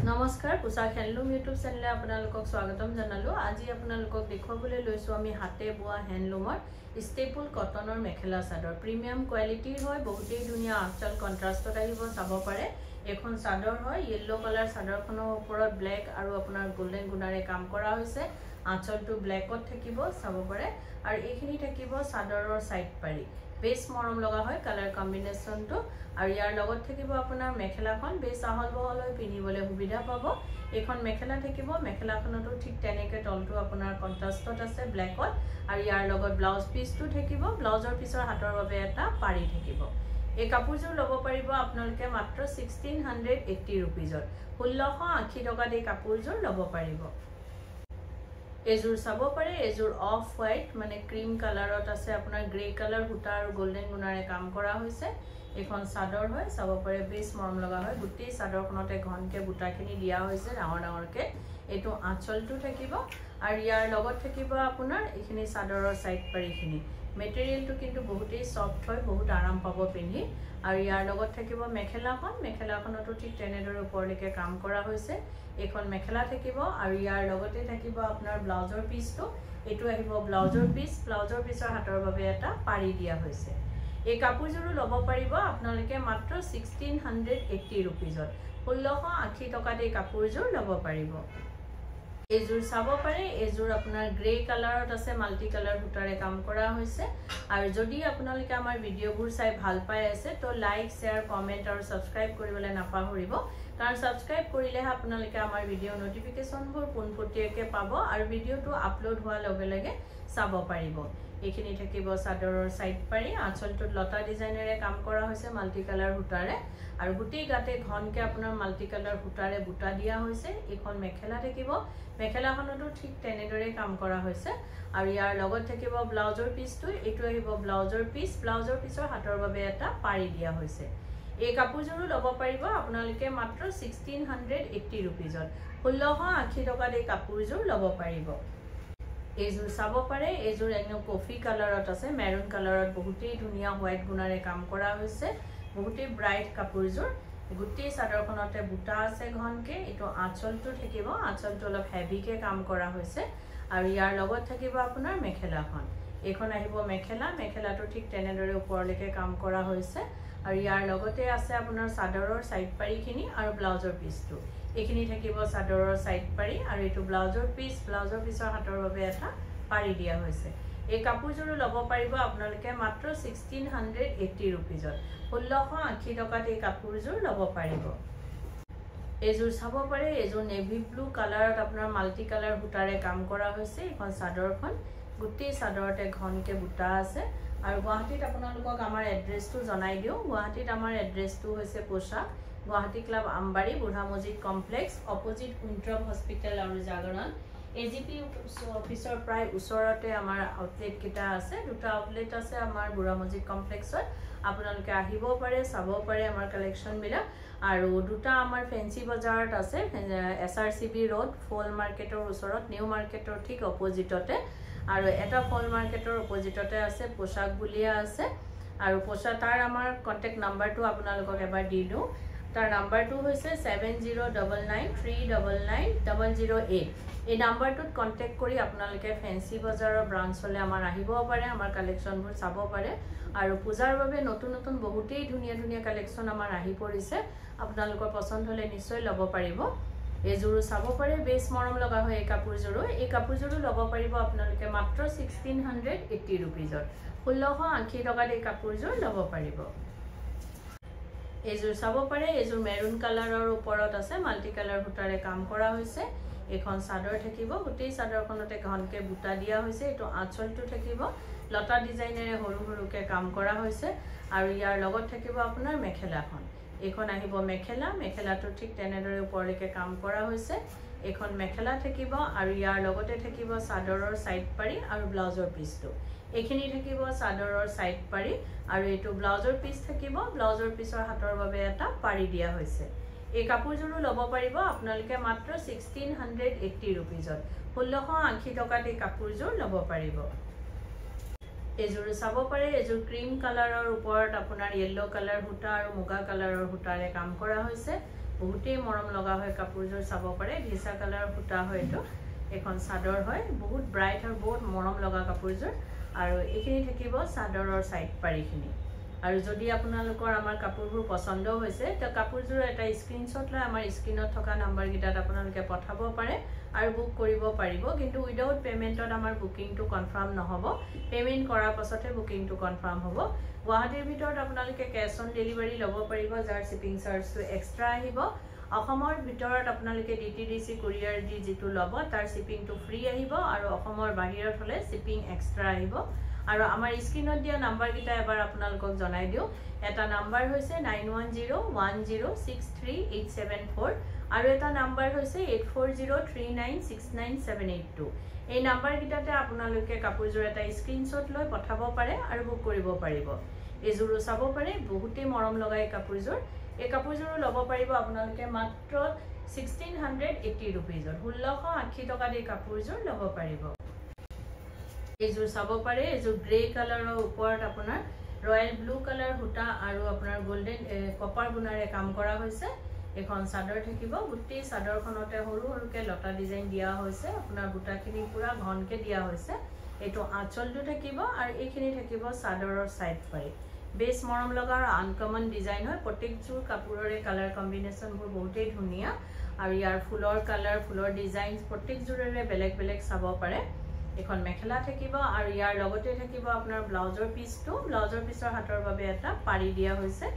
नमस्कार पोशाक handloom YouTube चैनेले आपनालोকক स्वागतम जनालो। आज आपनालोকক देखुवाबले लैसो आमी हाते बुआ हैंडलूमर स्टेपल कटनर मेखेला चादर प्रिमियम क्वालिटीर होय बहुतेই धुनिया आंचल कन्ट्रास्टत आहिबो चाबो पारे। एखन चादर होय येलो कलर चादरखনৰ ওপৰত ব্ল্যাক আৰু আপোনাৰ গোল্ডেন গুণাৰে কাম কৰা হৈছে। आंचलটো ব্ল্যাকত থাকিব চাবো পাৰে আৰু এইখিনি থাকিব চাদৰৰ সাইড পাৰি বেছ মৰম লগা হয় কালাৰ কম্বিনেশনটো। আৰু ইয়াৰ লগত থাকিব আপোনাৰ মেখেলাখন বেছ আহল বহল হৈ পিনিবলৈ সুবিধা পাব। এখন মেখেলা থাকিব, মেখেলাখনতো ঠিক তেনেকৈ তলটো আপোনাৰ কন্ট্ৰাস্টত আছে ব্ল্যাকত। আৰু ইয়াৰ লগত ব্লাউজ পিসটো থাকিব, ব্লাউজৰ পিছৰ হাতৰ বাবে এটা পাৰি থাকিব। এই কাপোৰযোৰ ল'ব পাৰিব আপোনালোকে মাত্ৰ 1680 रुपीजত। 1680 টকাত এই কাপোৰযোৰ ল'ব পাৰিব। एजुर चाबो पारे एजुर ऑफ व्हाइट माने क्रीम कलरत आसे आपनार ग्रे कलर हुटा और गोल्डन गुणारे काम करा होइसे। एखन चादर होय चाबो पारे बेस मरम लगा होय। गुटी चादरखनते घनके बुटाखिनि दिया होइसे डाঙৰ डाঙरके। एटु आंचलटु থাকিব আৰু ইয়াৰ লগত থাকিব আপোনাৰ এইখিনি চাদৰৰ সাইড পাৰিখিনি। মেটেৰিয়েলটো কিন্তু বহুতেই সফট হয়, বহুত আৰাম পাব পিন্ধি। আৰু ইয়াৰ লগত থাকিব মেখেলাখন, মেখেলাখনতো ঠিক তেনেদৰে ওপৰলৈকে কাম কৰা হৈছে। এখন মেখেলা থাকিব আৰু ইয়াৰ লগতে থাকিব আপোনাৰ ব্লাউজৰ পিসটো। এটু আহিব ব্লাউজৰ পিস, ব্লাউজৰ পিসৰ হাতৰ বাবে এটা পাৰি দিয়া হৈছে। এই কাপোৰযোৰো ল'ব পাৰিব আপোনালোকে মাত্ৰ 1680 रुपीजত। 1680 টকাত এই কাপোৰযোৰ ল'ব পাৰিব। एजुर चाबो पारे एजुर अपनार ग्रे कलरत आसे माल्टी कलर हुटारे काम करा होइसे। आरो जदि आपनालोके आमार भिडिओबुर चाइ ভাল पाइ आसे तो लाइक शेयर कमेन्ट और सब्सक्राइब करिबले नापाहरिब, कारण सब्सक्राइब करिलेहे आपनालोके आमार भिडिओ नोटिफिकेशनबुर पोनपटियाके पाबो और भिडिओটো अपलोड होৱাৰ লগে লগে চাব পাৰিব। এইখিনি থাকিব চাদৰৰ সাইড পাৰি, আঁচলটোত লতা ডিজাইনেৰে কাম কৰা হৈছে মাল্টি কালাৰ হুটাৰে। আৰু গুটি গাতে ঘনকে আপোনাৰ মাল্টি কালাৰ হুটাৰে বুটা দিয়া হৈছে। এখন মেখেলা থাকিব, মেখেলাখনতো ঠিক তেনেদৰে কাম কৰা হৈছে। আৰু ইয়াৰ লগত থাকিব ব্লাউজৰ পিসটো। এটু আহিব ব্লাউজৰ পিস, ব্লাউজৰ পিসৰ হাতৰ বাবে এটা পাৰি দিয়া হৈছে। এই কাপোৰযোৰো ল'ব পাৰিব আপোনালোকে মাত্ৰ 1680 रुपीजত। 1680 টকাত এই কাপোৰযোৰ ল'ব পাৰিব। एजुर चाबो पारे एजुर एकदम कॉफी कलरत आसे, मेरून कलरत बहुतेই धुनिया व्हाइट गुणारे काम करा होइसे। बहुतेই ब्राइट कापोरजोर। गुटी चादरखनते बुटा आसे घनके। एटु आंचलटु থাকিব, आंचलटु অলপ হেভিকে কাম কৰা হৈছে। আৰু ইয়াৰ লগত থাকিব আপোনাৰ মেখেলাখন। এখন আহিব মেখেলা, মেখেলাটো ঠিক তেনেদৰে ওপৰলৈকে কাম কৰা হৈছে। আৰু ইয়াৰ লগতে আছে আপোনাৰ চাদৰৰ সাইড পাৰিখিনি আৰু ব্লাউজৰ পিসটো। এইখিনি থাকিব চাদৰৰ সাইড পাৰি আৰু এটু ব্লাউজৰ পিস, ব্লাউজৰ পিসৰ হাতৰ বাবে এটা পাৰি দিয়া হৈছে। এই কাপোৰযোৰ ল'ব পাৰিব আপোনালোকে মাত্ৰ 1680 रुपीजত। 1680 টকাত এই কাপোৰযোৰ ল'ব পাৰিব। एजुर चाबो पारे एजुर नेভি ব্লু কালারত আপনার মাল্টি কালার হুটারে কাম করা হয়েছে। এখন চাদরখন গুটি চাদরতে ঘনকে বুটা আছে। আৰু গুৱাহাটীত আপোনালোকক আমাৰ এড্ৰেছটো জনাই দিও। গুৱাহাটীত আমাৰ এড্ৰেছটো হৈছে পোশাক গুৱাহাটী ক্লাব আমবাৰী বুঢ়া মছজিদ কমপ্লেক্স অপোজিট উইন্ট্ৰপ হস্পিটেল আৰু জাগৰণ এজিপি অফিসৰ প্ৰায় ওচৰতে আমাৰ আউটলেট কিটা আছে। দুটা আউটলেট আছে আমাৰ বুঢ়া মছজিদ কমপ্লেক্সত। আপোনালোকে আহিব পাৰে, চাব পাৰে আমাৰ কালেকশন বিলাক। আৰু দুটা আমাৰ ফেন্সি বজাৰত আছে, এসআৰসিবি ৰোড ফল মাৰ্কেটৰ ওচৰত, নিউ মাৰ্কেটৰ ঠিক অপোজিটতে। আৰু এটা ফল মাৰ্কেটৰ অপোজিটতে আছে পোশাক বুলিয়া আছে। আৰু পোশাক তাৰ আমাৰ কন্টাক্ট নাম্বাৰটো আপোনালোকক এবাৰ দি দিও। তাৰ নাম্বাৰটো হৈছে 7099399008। এই নাম্বাৰটোত কন্টাক্ট কৰি আপোনালোকে ফেন্সি বজাৰৰ ব্ৰাঞ্চলে আমাৰ আহিব পাৰে, আমাৰ কালেকশনবোৰ চাব পাৰে। আৰু পূজাৰ বাবে নতুন নতুন বহুতেই ধুনিয়া ধুনিয়া কালেকশন আমাৰ আহি পৰিছে। আপোনালোকৰ পছন্দ হলে নিশ্চয় ল'ব পাৰিব। এজুৰো চাব পাৰে বেছ মৰম লগা হয় এই কাপোৰযোৰো। এই কাপোৰযোৰো ল'ব পাৰিব আপোনালোকে মাত্ৰ 1680 रुपीजত। 1680 টকাত এই কাপোৰযোৰ ল'ব পাৰিব। एजुर चाबो पारे एजुर मेरून कलरर ওপৰত আছে মাল্টি কালাৰ হুটাৰে কাম কৰা হৈছে। এখন চাদৰ থাকিব, গুটি চাদৰখনতে ঘনকে বুটা দিয়া হৈছে। এটো আঁচলটো থাকিব লতা ডিজাইনেৰে সৰু সৰুকে কাম কৰা হৈছে। আৰু ইয়াৰ লগত থাকিব আপোনাৰ মেখেলাখন। এখন আহিব মেখেলা, মেখেলাটো ঠিক তেনেদৰে ওপৰলৈকে কাম কৰা হৈছে। এখন মেখেলা থাকিব আৰু ইয়াৰ লগতে থাকিব চাদৰৰ সাইড পাৰি আৰু ব্লাউজৰ পিসটো। এইখিনি থাকিব চাদৰৰ সাইড পাৰি আৰু এটু ব্লাউজৰ পিস থাকিব, ব্লাউজৰ পিসৰ হাতৰ বাবে এটা পাৰি দিয়া হৈছে। এই কাপোৰযোৰো ল'ব পাৰিব আপোনালোকে মাত্ৰ 1680 रुपीजত। 1680 টকাত এই কাপোৰযোৰ ল'ব পাৰিব। एजुर चाबो पारे एजुर क्रीम कलरर ওপৰত আপোনাৰ येलो कलर हुटा और मुगा कलरर हुटारे काम करा होइसे। বহুতেই মৰম লগা হয় কাপোৰযোৰ চাব পাৰে ঘিচা কালাৰ সূতা হয় এটো এখন চাদৰ হয় বহুত ব্ৰাইট আৰু বহুত মৰম লগা কাপোৰযোৰ আৰু এইখিনি থাকিব চাদৰৰ সাইড পাৰিখিনি আৰু যদি আপোনালোকৰ আমাৰ কাপোৰবোৰ পছন্দ হৈছে তে কাপোৰযোৰ এটা স্ক্ৰিনশ্বট লৈ আমাৰ স্ক্ৰিনত থকা নম্বৰ গিটাত আপোনালোকে পঠাব পাৰে আৰু বুক কৰিব পাৰিব কিন্তু উইদাউট পেমেন্টত আমাৰ বুকিংটো কনফাৰ্ম নহব পেমেন্ট কৰাৰ পাছতে বুকিংটো কনফাৰ্ম হ'ব গুৱাহাটীৰ ভিতৰত আপোনালোকে ক্যাশ অন ডেলিভাৰী ল'ব পাৰিব যাৰ শিপিং চাৰ্জটো এক্সট্ৰা আহিব অসমৰ ভিতৰত আপোনালোকে ডিটিডিসি কুৰিয়াৰ দি যেটো ল'ব তাৰ শিপিংটো ফ্ৰী আহিব আৰু অসমৰ বাহিৰত হলে শিপিং এক্সট্ৰা আহিব আৰু আমাৰ স্ক্ৰিনত দিয়া নম্বৰ গিটা এবাৰ আপোনালোকক জনাই দিও এটা নম্বৰ হৈছে 9101063874 আৰু এটা নম্বৰ হৈছে 8403969782 এই নম্বৰ গিটাতে আপোনালোকে কাপোৰযোৰ এটা স্ক্ৰিনশ্বট লৈ পঠাব পাৰে আৰু বুক কৰিব পাৰিব এজোৰো চাব পাৰে বহুতে মৰম লগাই কাপোৰযোৰ এই কাপোৰযোৰ ল'ব পাৰিব আপোনালোকে মাত্ৰ 1680 रुपीजৰ 1680 টকা দি কাপোৰযোৰ ল'ব পাৰিব এজোৰ চাব পাৰে এজোৰ গ্ৰে কালাৰৰ ওপৰত আপোনাৰ ৰয়েল ব্লু কালাৰ হুটা আৰু আপোনাৰ গোল্ডেন কপাৰ গুণাৰে কাম কৰা হৈছে এখন চাদৰ থাকিব গুটি চাদৰখনতে হৰু হৰুকে লতা ডিজাইন দিয়া হৈছে আপোনাৰ বুটাখিনি পুৰা ঘনকে দিয়া হৈছে এটো আঁচলটো থাকিব আৰু এইখিনি থাকিব চাদৰৰ সাইড পাৰি বেছ মৰম লগা আৰু আনকমন ডিজাইন হয় প্ৰত্যেকযোৰ কাপোৰৰে কালাৰ কম্বিনেশনবোৰ বহুতেই ধুনিয়া আৰু ইয়াৰ ফুলৰ কালাৰ ফুলৰ ডিজাইন প্ৰত্যেকযোৰৰে বেলেগ বেলেগ চাব পাৰে এখন মেখেলা থাকিব আৰু ইয়াৰ লগতে থাকিব আপোনাৰ ব্লাউজৰ পিছৰ হাতৰ বাবে এটা পাৰি দিয়া হৈছে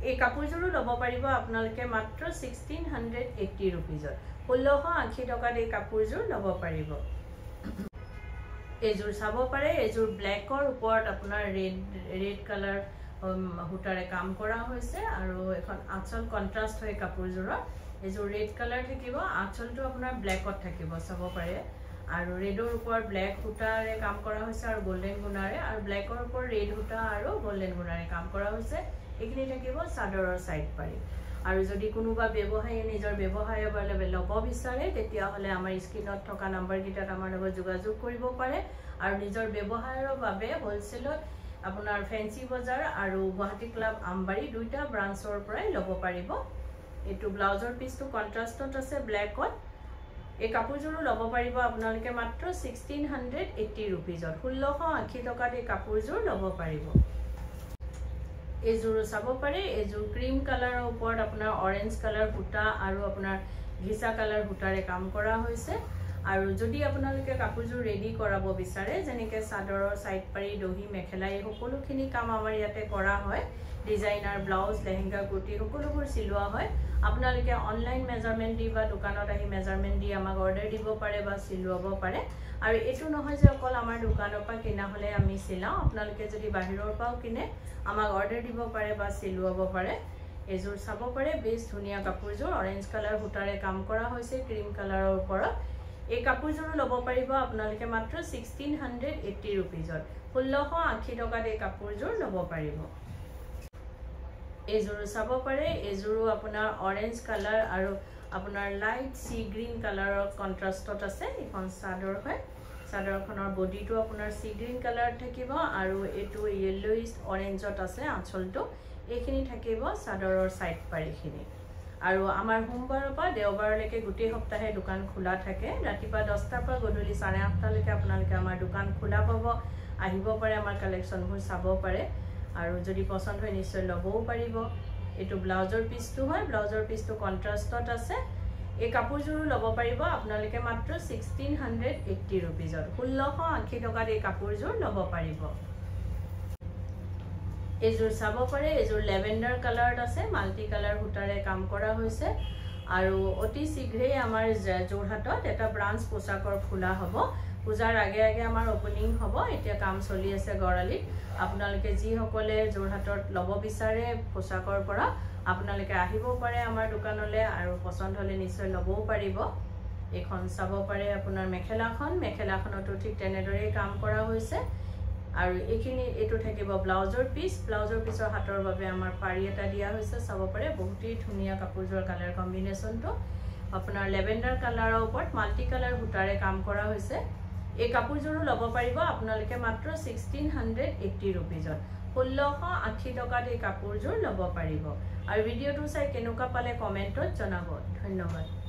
এই কাপোৰযোৰো ল'ব পাৰিব আপোনালোকে মাত্ৰ 1680 रुपीजৰ 1680 টকা দি কাপোৰযোৰ ল'ব পাৰিব এজোৰ চাব পাৰে এজোৰ ব্ল্যাকৰ ওপৰত আপোনাৰ ৰেড কালাৰ হুটাৰে কাম কৰা হৈছে আৰু এখন আঁচল কন্ট্ৰাস্ট হৈ কাপোৰযোৰৰ এজোৰ ৰেড কালাৰ থাকিব আঁচলটো আপোনাৰ ব্ল্যাকত থাকিব চাব পাৰে আৰু ৰেডৰ ওপৰত ব্ল্যাক হুটাৰে কাম কৰা হৈছে আৰু গোল্ডেন গুণাৰে আৰু ব্ল্যাকৰ ওপৰত ৰেড হুটা আৰু গোল্ডেন গুণাৰে কাম কৰা হৈছে এইখিনি থাকিব চাদৰৰ সাইড পাৰি আৰু যদি কোনোবা ব্যৱসায়ী নিজৰ ব্যৱসায়ৰ বাবে ল'ব বিচাৰে তেতিয়া হলে আমাৰ স্ক্ৰিনত থকা নম্বৰ গিটাত আমাৰ লগত যোগাযোগ কৰিব পাৰে আৰু নিজৰ ব্যৱসায়ৰ বাবে হোলসেলত আপোনাৰ ফেন্সি বজাৰ আৰু গুৱাহাটী ক্লাব আমবাৰী দুইটা ব্ৰাঞ্চৰ পৰাই ল'ব পাৰিব এটো ব্লাউজৰ পিছটো কন্ট্ৰাস্টত আছে ব্ল্যাকত এই কাপোৰযোৰো ল'ব পাৰিব আপোনালোকে মাত্ৰ 1680 रुपीजৰ 1680 টকা দি কাপোৰযোৰ ল'ব পাৰিব এজোৰ চাব পাৰে এজোৰ ক্ৰীম কালাৰৰ ওপৰত আপোনাৰ অৰেঞ্জ কালাৰ হুটা আৰু আপোনাৰ ঘিচা কালাৰ হুটাৰে কাম কৰা হৈছে আৰু যদি আপোনালোকে কাপোৰযোৰ ৰেডি কৰাব বিচাৰে যেনেকৈ চাদৰৰ সাইড পাৰি দহি মেখেলা এই সকলোখিনি কাম আমাৰ ইয়াতে কৰা হয় ডিজাইনাৰ ব্লাউজ লেহেঙ্গা কুৰ্তি সকলোবোৰ চিলোৱা হয় আপোনালোকে অনলাইন মেজাৰমেন্ট দি বা দোকানত আহি মেজাৰমেন্ট দি আমাক অৰ্ডাৰ দিব পাৰে বা চিলোৱাব পাৰে আৰু এটো নহয় যে অকল আমাৰ দোকানৰ পৰা কিনা হলে আমি চিলাও আপোনালোকে যদি বাহিৰৰ পৰাও কিনে আমাক অৰ্ডাৰ দিব পাৰে বা চিলোৱাব পাৰে এজোৰ চাব পাৰে বেছ ধুনিয়া কাপোৰযোৰ অৰেঞ্জ কালাৰ হুটাৰে কাম কৰা হৈছে ক্ৰীম কালাৰৰ ওপৰত এই কাপোৰযোৰ ল'ব পাৰিব আপোনালোকে মাত্ৰ 1680 रुपीजৰ 1680 টকা দি কাপোৰযোৰ ল'ব পাৰিব এজোৰ চাব পাৰে এজোৰো আপোনাৰ অৰেঞ্জ কালাৰ আৰু আপোনাৰ লাইট সি গ্ৰীন কালাৰৰ কন্ট্ৰাস্টত আছে এখন চাদৰ হয় চাদৰখনৰ বডিটো আপোনাৰ সি গ্ৰীন কালাৰ থাকিব আৰু এটো ইয়েলোইশ অৰেঞ্জত আছে আঁচলটো এইখিনি থাকিব চাদৰৰ সাইড পাৰিখিনি আৰু আমাৰ সোমবাৰৰ পৰা দেওবাৰলৈকে গোটেই সপ্তাহে দোকান খোলা থাকে ৰাতিপুৱা 10টাৰ পৰা গধূলি 8:30 লৈকে আপোনালোকে আমাৰ দোকান খোলা পাব আহিব পাৰে আমাৰ কালেকচনবোৰ চাব পাৰে আৰু যদি পছন্দ হয় নিশ্চয় ল'বও পাৰিব এটো ব্লাউজৰ পিছটো হয় ব্লাউজৰ পিছটো কন্ট্ৰাস্টত আছে এই কাপোৰযোৰ ল'ব পাৰিব আপোনালোকে মাত্ৰ 1680 रुपीजৰ 1680 টকা দি কাপোৰযোৰ ল'ব পাৰিব এজোৰ চাব পাৰে এজোৰ লেভেন্ডাৰ কালাৰত আছে মাল্টি কালাৰ হুটাৰে কাম কৰা হৈছে আৰু অতি শীঘ্ৰেই আমাৰ যোৰহাটত এটা ব্ৰাঞ্চ পোছাকৰ খোলা হ'ব পূজাৰ আগে আগে আমাৰ ওপেনিং হ'ব এতিয়া কাম চলি আছে গৰালিত আপোনালোকে যি সকলে যোৰহাটত ল'ব বিচাৰে পোছাকৰ পৰা আপোনালোকে আহিব পাৰে আমাৰ দোকানলৈ আৰু পছন্দ হলে নিশ্চয় ল'বও পাৰিব এখন চাব পাৰে আপোনাৰ মেখেলাখনতো ঠিক তেনেদৰে কাম কৰা হৈছে আৰু এইখিনি এটো থাকিব ব্লাউজৰ পিছৰ হাতৰ বাবে আমাৰ পাৰি এটা দিয়া হৈছে চাব পাৰে বহুতেই ধুনিয়া কাপোৰযোৰ কালাৰ কম্বিনেশনটো আপোনাৰ লেভেন্ডাৰ কালাৰৰ ওপৰত মাল্টি কালাৰ হুটাৰে কাম কৰা হৈছে এই কাপোৰযোৰো ল'ব পাৰিব আপোনালোকে মাত্ৰ 1680 रुपीजত 1680 টকাত এই কাপোৰযোৰ ল'ব পাৰিব আৰু ভিডিঅ'টো চাই কেনেকুৱা পালে কমেন্টত জনাব ধন্যবাদ